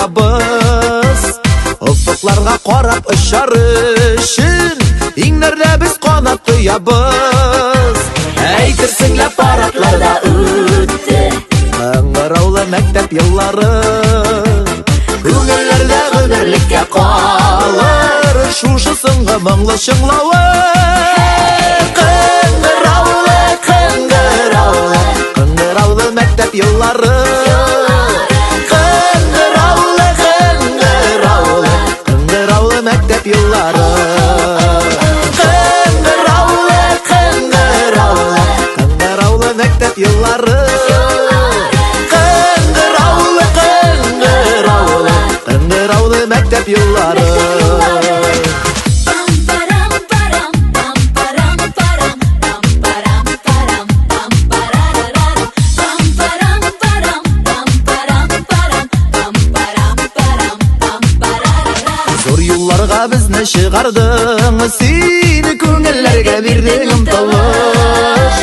тоябыз. Ufuklarga qarab uçar üçün İnglərdə biz qanat toyabız. Eytirsinglər paradlarda ötdü Qыңғыраулы məktəb yılları. Күңелләрдә гөмерлеккә қалыр Шушы сыңғы мұңлы шыңлауы. Қыңғыраулы, қыңғыраулы, қыңғыраулы məktəb yılları. Қыңғыраулы, қыңғыраулы, қыңғыраулы məktəb yılları. Қыңғыраулы, қыңғыраулы, қыңғыраулы məktəb yılları. Қыңғыраулы, қыңғыраулы, қыңғыраулы məktəb yılları. Зор юлларга безне чыгардың, син күңелләргә бирдең омтылыш.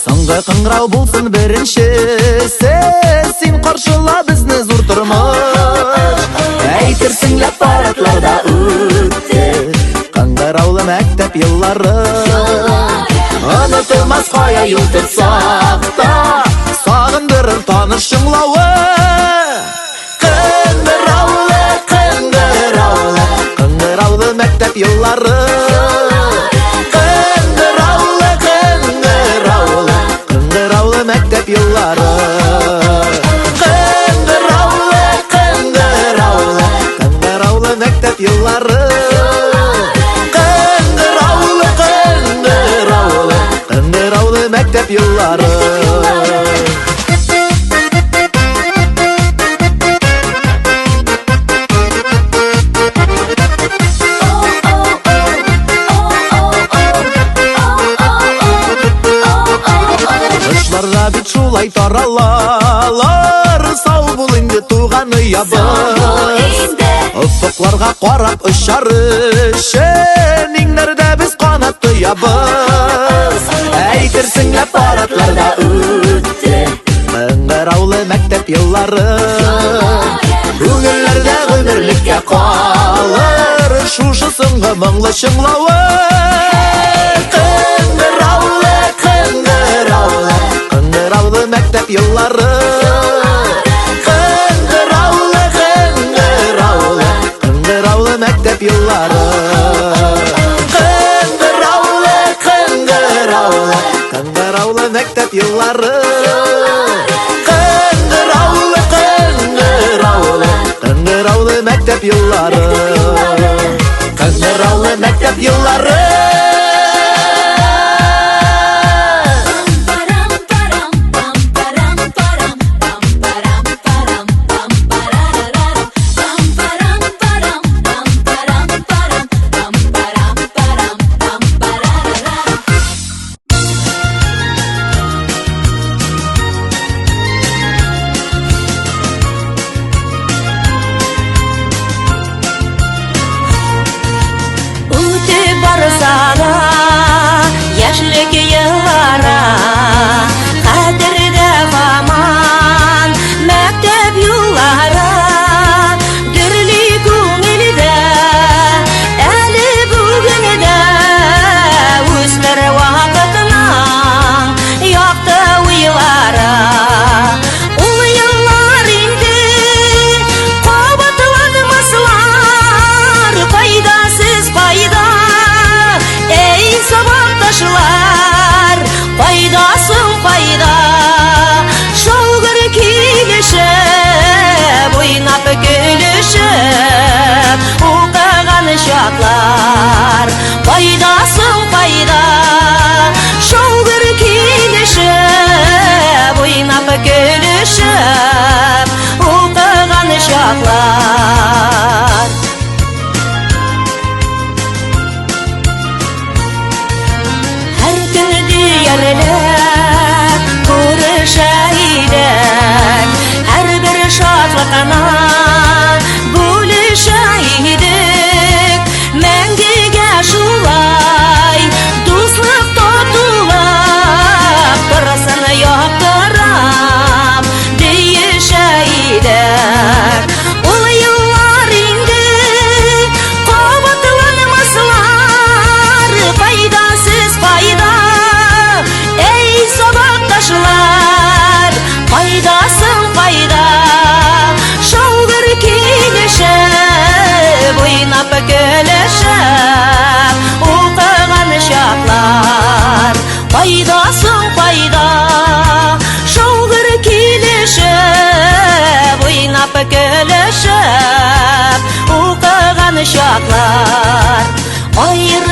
Соңгы кыңгырау булсын беренчесе, син каршыла безне зур тормыш. Әйтерсеңләр парадларда үтте кыңгыраулы мәктәп еллары. Онытылмас кая юл тотсак та, сагындырыр таныш шыңлавы. Кыңгыраулы, кыңгыраулы, кыңгыраулы мәктәп еллары. Кыңгыраулы, кыңгыраулы, кыңгыраулы мәктәп еллары. Кыңгыраулы, кыңгыраулы, кыңгыраулы мәктәп еллары. Кыңгыраулы, кыңгыраулы, кыңгыраулы мәктәп еллары. Кышларда бит шулай таралалар, сау бул инде туган уябыз. Уфукларга карап очар үшін Иңнәрдә без канат тоябыз. Әйтерсеңләр парадларда үтте кыңгыраулы мәктәп еллары. Күңелләрдә гөмерлеккә калыр шушы соңгы моңлы шыңлавы. Кыңгыраулы, кыңгыраулы, кыңгыраулы мәктәп еллары. Кыңгыраулы, кыңгыраулы, кыңгыраулы мәктәп еллары. Кыңгыраулы, кыңгыраулы, кыңгыраулы мәктәп еллары. Кыңгыраулы, кыңгыраулы, кыңгыраулы мәктәп еллары. Кыңгыраулы мәктәп еллары. Айыр